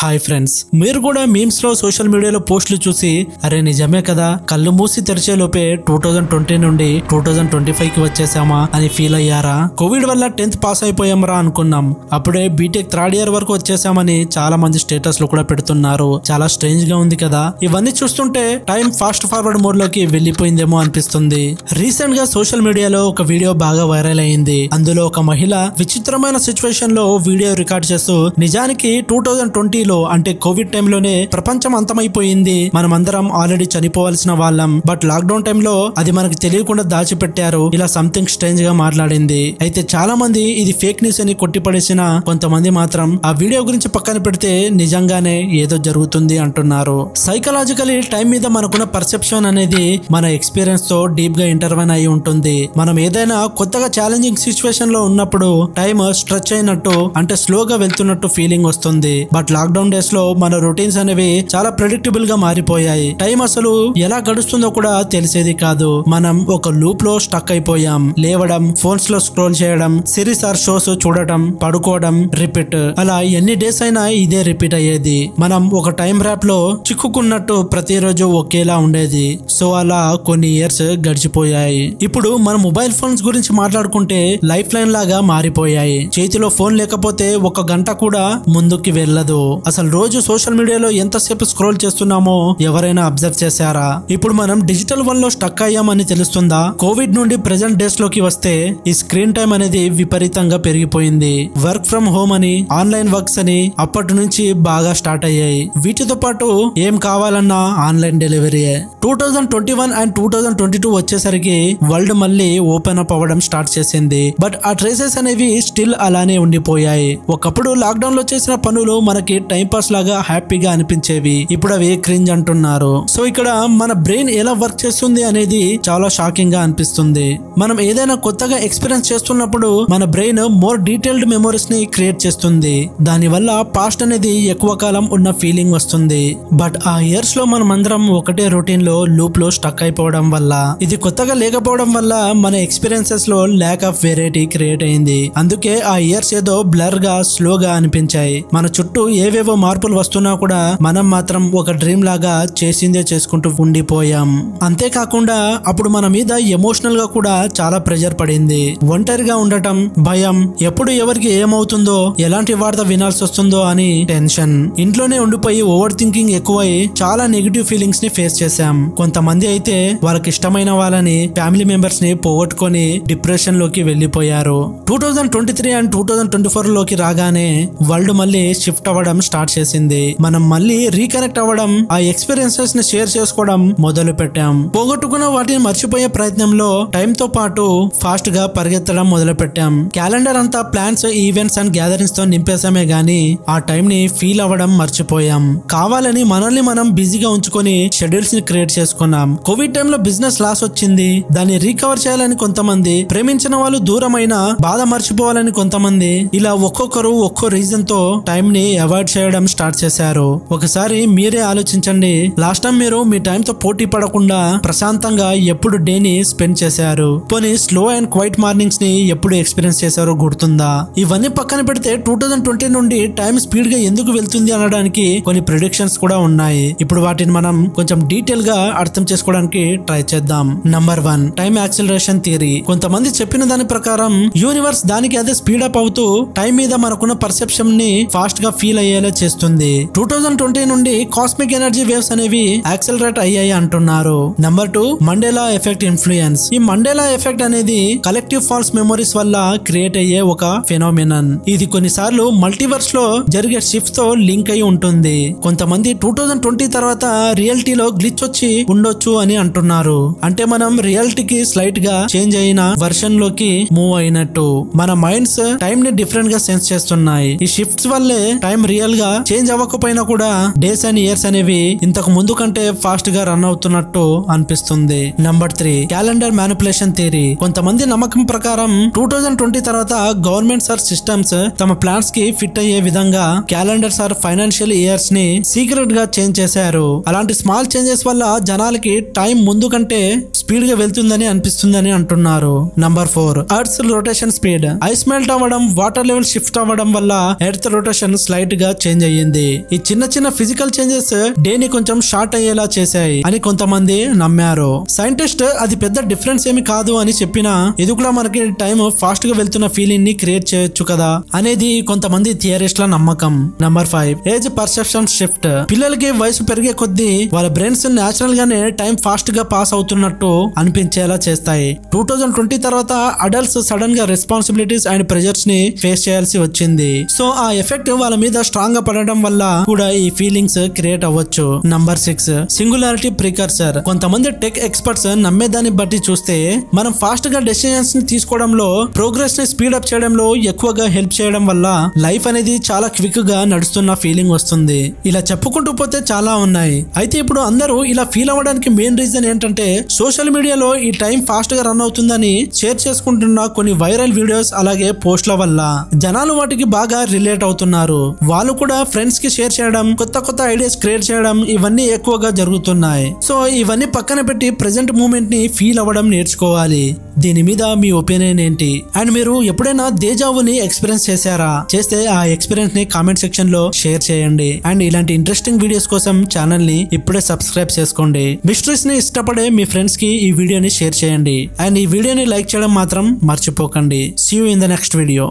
Hi friends, మీరు కూడా memes లో సోషల్ మీడియాలో పోస్టులు చూసి అరే నిజమే కదా, కళ్ళు మూసి తెరిచే లోపే 2020 నుండి 2025 కి వచ్చేసామా అని ఫీల్ అయ్యారా? కోవిడ్ వల్ల 10th పాస్ అయిపోయామరా అనుకున్నాం, అప్పుడే బీటెక్ థర్డ్ ఇయర్ వరకు వచ్చేసామని చాలా మంది స్టేటస్ లో కూడా పెడుతున్నారు. చాలా స్ట్రేంజ్ గా ఉంది కదా. ఇవన్నీ చూస్తుంటే టైం ఫాస్ట్ ఫార్వర్డ్ మోడ్ లోకి వెళ్లిపోయిందేమో అనిపిస్తుంది. రీసెంట్ గా సోషల్ మీడియాలో ఒక వీడియో బాగా వైరల్ అయింది. అందులో ఒక మహిళ విచిత్రమైన సిచ్యువేషన్ లో వీడియో రికార్డ్ చేస్తూ నిజానికి 2020లో అంటే కోవిడ్ టైంలోనే ప్రపంచం అంతమైపోయింది, మనమందరం ఆల్రెడీ చనిపోవాల్సిన వాళ్ళం, బట్ లాక్డౌన్ టైంలో అది మనకు తెలియకుండా దాచిపెట్టారు, ఇలా సంథింగ్ స్ట్రేంజ్ గా మాట్లాడింది. అయితే చాలా మంది ఇది ఫేక్ న్యూస్ అని కొట్టిపడేసిన కొంతమంది మాత్రం ఆ వీడియో గురించి పక్కన పెడితే నిజంగానే ఏదో జరుగుతుంది అంటున్నారు. సైకలాజికలీ టైం మీద మనకున్న పర్సెప్షన్ అనేది మన ఎక్స్పీరియన్స్ తో డీప్ గా ఇంటర్వెన్ అయి ఉంటుంది. మనం ఏదైనా కొత్తగా ఛాలెంజింగ్ సిచ్యువేషన్ లో ఉన్నప్పుడు టైం స్ట్రెచ్ అయినట్టు అంటే స్లోగా వెళ్తున్నట్టు ఫీలింగ్ వస్తుంది. బట్ లాక్డౌన్ డేస్ లో మన రొటీన్స్ అనేవి చాలా ప్రెడిక్టబుల్ గా మారిపోయాయి. టైం అసలు ఎలా గడుస్తుందో కూడా తెలిసేది కాదు. మనం ఒక లూప్ లో స్టక్ అయిపోయాం. లేవడం, ఫోన్స్ లో స్క్రోల్ చేయడం, సిరీస్ ఆర్ షోస్ చూడటం, పడుకోవడం, రిపీట్, అలా ఎన్ని డేస్ అయినా ఇదే రిపీట్ అయ్యేది. మనం ఒక టైం ర్యాప్ లో చిక్కుకున్నట్టు ప్రతిరోజు ఒకేలా ఉండేది. సో అలా కొన్ని ఇయర్స్ గడిచిపోయాయి. ఇప్పుడు మన మొబైల్ ఫోన్స్ గురించి మాట్లాడుకుంటే లైఫ్ లైన్ లాగా మారిపోయాయి. చేతిలో ఫోన్ లేకపోతే ఒక గంట కూడా ముందుకి వెళ్ళదు. అసలు రోజు సోషల్ మీడియాలో ఎంతసేపు స్క్రోల్ చేస్తున్నామో ఎవరైనా అబ్జర్వ్ చేశారా? ఇప్పుడు మనం డిజిటల్ వన్ లో స్టక్ అయ్యామని తెలుస్తుందా? కోవిడ్ నుండి ప్రెజెంట్ డేస్ లోకి వస్తే ఈ స్క్రీన్ టైం అనేది విపరీతంగా పెరిగిపోయింది. వర్క్ ఫ్రం హోమ్ అని, ఆన్లైన్ వర్క్స్ అని అప్పటి నుంచి బాగా స్టార్ట్ అయ్యాయి. వీటితో పాటు ఏం కావాలన్నా ఆన్లైన్ డెలివరీయే. 2021 అండ్ 2022 వచ్చేసరికి వరల్డ్ మళ్ళీ ఓపెన్ అప్ అవ్వడం స్టార్ట్ చేసింది. బట్ ఆ ట్రేసెస్ అనేవి స్టిల్ అలానే ఉండిపోయాయి. ఒకప్పుడు లాక్డౌన్ లో చేసిన పనులు మనకి టైం పాస్ లాగా హ్యాపీగా అనిపించేవి, ఇప్పుడు అవి క్రింజ్ అంటున్నారు. సో ఇక్కడ మన బ్రెయిన్ ఎలా వర్క్ చేస్తుంది అనేది చాలా షాకింగ్ గా అనిపిస్తుంది. మనం ఏదైనా కొత్తగా ఎక్స్పీరియన్స్ చేస్తున్నప్పుడు మన బ్రెయిన్ మోర్ డీటెయిల్డ్ మెమోరీస్ ని క్రియేట్ చేస్తుంది. దాని వల్ల పాస్ట్ అనేది ఎక్కువ కాలం ఉన్న ఫీలింగ్ వస్తుంది. బట్ ఆ ఇయర్స్ లో మనం అందరం ఒకటే రొటీన్ లో లూప్ లో స్టక్ అయిపోవడం వల్ల, ఇది కొత్తగా లేకపోవడం వల్ల మన ఎక్స్పీరియన్సెస్ లో ల్యాక్ ఆఫ్ వెరైటీ క్రియేట్ అయింది. అందుకే ఆ ఇయర్స్ ఏదో బ్లర్ గా స్లోగా అనిపించాయి. మన చుట్టూ ఏవేవో మార్పులు వస్తున్నా కూడా మనం మాత్రం ఒక డ్రీమ్ లాగా చేసిందే చేసుకుంటూ ఉండిపోయాం. అంతేకాకుండా అప్పుడు మన మీద ఎమోషనల్ గా కూడా చాలా ప్రెషర్ పడింది. ఒంటరిగా ఉండటం, భయం, ఎప్పుడు ఎవరికి ఏమవుతుందో, ఎలాంటి వార్త వినాల్సి వస్తుందో అని టెన్షన్, ఇంట్లోనే ఉండిపోయి ఓవర్ థింకింగ్ ఎక్కువై చాలా నెగిటివ్ ఫీలింగ్స్ ని ఫేస్ చేశాం. కొంతమంది అయితే వాళ్ళకి ఇష్టమైన వాళ్ళని, ఫ్యామిలీ మెంబర్స్ ని పోగొట్టుకొని డిప్రెషన్ లోకి వెళ్లిపోయారు. 2023 అండ్ 2024 లోకి రాగానే వరల్డ్ మళ్ళీ షిఫ్ట్ అవ్వడం స్టార్ట్ చేసింది. మనం మళ్ళీ రీకనెక్ట్ అవ్వడం, ఆ ఎక్స్పీరియన్సెస్ ని షేర్ చేసుకోవడం మొదలు పెట్టాం. పోగొట్టుకున్న వాటిని మర్చిపోయే ప్రయత్నంలో టైం తో పాటు ఫాస్ట్ గా పరిగెత్తడం మొదలు పెట్టాం. క్యాలెండర్ అంతా ప్లాన్స్, ఈవెంట్స్ అండ్ గ్యాదరింగ్స్ తో నింపేసామే గానీ ఆ టైం ని ఫీల్ అవ్వడం మర్చిపోయాం. కావాలని మనల్ని మనం బిజీగా ఉంచుకొని షెడ్యూల్స్ ని క్రియేట్ చేసుకున్నాం. కోవిడ్ టైంలో బిజినెస్ లాస్ వచ్చింది, దాన్ని రీకవర్ చేయాలని కొంతమంది, ప్రేమించిన వాళ్ళు దూరమైన బాధ మర్చిపోవాలని కొంతమంది, ఇలా ఒక్కొక్కరు ఒక్కో రీజన్ తో టైం ని అవాయిడ్ చేయడం స్టార్ట్ చేశారు. ఒకసారి మీరే ఆలోచించండి, లాస్ట్ టైం మీరు మీ టైం తో పోటీ పడకుండా ప్రశాంతంగా ఎప్పుడు డే ని స్పెండ్ చేశారు? పోనీ స్లో అండ్ క్వైట్ మార్నింగ్స్ ని ఎప్పుడు ఎక్స్పీరియన్స్ చేశారో గుర్తుందా? ఇవన్నీ పక్కన పెడితే 2020 నుండి టైం స్పీడ్ గా ఎందుకు వెళ్తుంది అనడానికి కొన్ని ప్రిడిక్షన్స్ కూడా ఉన్నాయి. ఇప్పుడు వాటిని మనం కొంచెం డీటెయిల్ గా అర్థం చేసుకోవడానికి ట్రై చేద్దాం. Number 1, time acceleration theory. కొంతమంది చెప్పిన దాని ప్రకారం యూనివర్స్ దానికి అదే స్పీడ్ అప్ అవుతూ టైం మీద మనకున్న పర్సెప్షన్ ని ఫాస్ట్ గా ఫీల్ అయ్యేలా చేస్తుంది. 2020 నుండి కాస్మిక్ ఎనర్జీ వేవ్స్ అనేవి యాక్సిలరేట్ అయ్యాయి అంటున్నారు. Number 2, Mandela effect influence. ఈ మండేలా ఎఫెక్ట్ అనేది కలెక్టివ్ ఫాల్స్ మెమోరీస్ వల్ల క్రియేట్ అయ్యే ఒక ఫెనోమినన్. ఇది కొన్నిసార్లు మల్టీవర్స్ లో జరిగే షిఫ్ట్ తో లింక్ అయి ఉంటుంది. కొంతమంది 2020 తర్వాత రియాలిటీలో గ్లిచ్ వచ్చి ఉండొచ్చు అని అంటున్నారు. అంటే మనం రియాలిటీకి స్లైట్ గా చేంజ్ అయిన వర్షన్ లోకి మూవ్ అయినట్టు. మన మైండ్స్ టైం ని డిఫరెంట్ గా సెన్స్ చేస్తున్నాయి. ఈ షిఫ్ట్స్ వల్లే టైం రియల్ గా చేంజ్ అవ్వకపోయినా కూడా డేస్ అండ్ ఇయర్స్ అనేవి ఇంతకు ముందు కంటే ఫాస్ట్ గా రన్ అవుతున్నట్టు అనిపిస్తుంది. Number 3, calendar manipulation theory. కొంతమంది నమ్మకం ప్రకారం 2020 తర్వాత గవర్నమెంట్స్ ఆర్ సిస్టమ్స్ తమ ప్లాన్స్ కి ఫిట్ అయ్యే విధంగా క్యాలెండర్స్ ఆర్ ఫైనాన్షియల్ ఇయర్స్ ని సీక్రెట్ గా చేంజ్ చేశారు. అలాంటి స్మాల్ చేంజెస్ వల్ల జనాలకి టైం ముందు కంటే స్పీడ్ గా వెళ్తుందని అనిపిస్తుందని అంటున్నారు. Number 4, earth rotation speed. Ice melt అవ్వడం, వాటర్ లెవెల్ షిఫ్ట్ అవ్వడం వల్ల ఎర్త్ రొటేషన్ స్లైట్ గా చేంజ్ చేంజ్ అయ్యింది. ఈ చిన్న చిన్న ఫిజికల్ చేంజెస్ డే ని కొంచెం షార్ట్ అయ్యేలా చేశాయి అని కొంతమంది నమ్మారు. సైంటిస్ట్ అది పెద్ద డిఫరెన్స్ ఏమి కాదు అని చెప్పినా ఇది కూడా మనకి టైం ఫాస్ట్ గా వెళ్తున్న ఫీలింగ్ ని క్రియేట్ చేయొచ్చు కదా అనేది కొంతమంది థియరిస్ట్ల నమ్మకం. Number 5 age perception shift. పిల్లలకి వయసు పెరిగే కొద్దీ వాళ్ళ బ్రెయిన్స్ నేచురల్ గానే టైం ఫాస్ట్ గా పాస్ అవుతున్నట్టు అనిపించేలా చేస్తాయి. 2020 తర్వాత అడల్ట్స్ సడన్ గా రెస్పాన్సిబిలిటీస్ అండ్ ప్రెజర్స్ ని ఫేస్ చేయాల్సి వచ్చింది. సో ఆ ఎఫెక్ట్ వాళ్ళ మీద స్ట్రాంగ్ గా పడడం వల్ల కూడా ఈ ఫీలింగ్స్ క్రియేట్ అవ్వచ్చు. Number 6 singularity precursor. కొంతమంది టెక్ ఎక్స్పర్ట్స్ నమ్మేదాన్ని బట్టి చూస్తే మనం ఫాస్ట్ గా డెసిషన్స్ ని తీసుకోవడంలో, ప్రోగ్రెస్ ని స్పీడ్ అప్ చేయడంలో ఎక్కువగా హెల్ప్ చేయడం వల్ల లైఫ్ అనేది చాలా క్విక్ గా నడుస్తున్న ఫీలింగ్ వస్తుంది. ఇలా చెప్పుకుంటూ పోతే చాలా ఉన్నాయి. అయితే ఇప్పుడు అందరూ ఇలా ఫీల్ అవ్వడానికి మెయిన్ రీజన్ ఏంటంటే సోషల్ మీడియాలో ఈ టైం ఫాస్ట్ గా రన్ అవుతుందని షేర్ చేసుకుంటున్న కొన్ని వైరల్ వీడియోస్ అలాగే పోస్ట్ల వల్ల జనాలు వాటికి బాగా రిలేట్ అవుతున్నారు. వాళ్ళు కూడా ఫ్రెండ్స్ కి షేర్ చేయడం, కొత్త కొత్త ఐడియాస్ క్రియేట్ చేయడం ఇవన్నీ ఎక్కువగా జరుగుతున్నాయి. సో ఇవన్నీ పక్కన పెట్టి ప్రెసెంట్ మూమెంట్ ని ఫీల్ అవ్వడం నేర్చుకోవాలి. దీని మీద మీ ఒపీనియన్ ఏంటి? అండ్ మీరు ఎప్పుడైనా దేజావుని ఎక్స్పీరియన్స్ చేశారా? చేస్తే ఆ ఎక్స్పీరియన్స్ ని కామెంట్ సెక్షన్ లో షేర్ చేయండి. అండ్ ఇలాంటి ఇంట్రెస్టింగ్ వీడియోస్ కోసం ఛానల్ ని ఇప్పుడే సబ్స్క్రైబ్ చేసుకోండి. మిస్టరీస్ ని ఇష్టపడే మీ ఫ్రెండ్స్ కి ఈ వీడియోని షేర్ చేయండి. అండ్ ఈ వీడియోని లైక్ చేయడం మాత్రం మర్చిపోకండి. See you in the next video.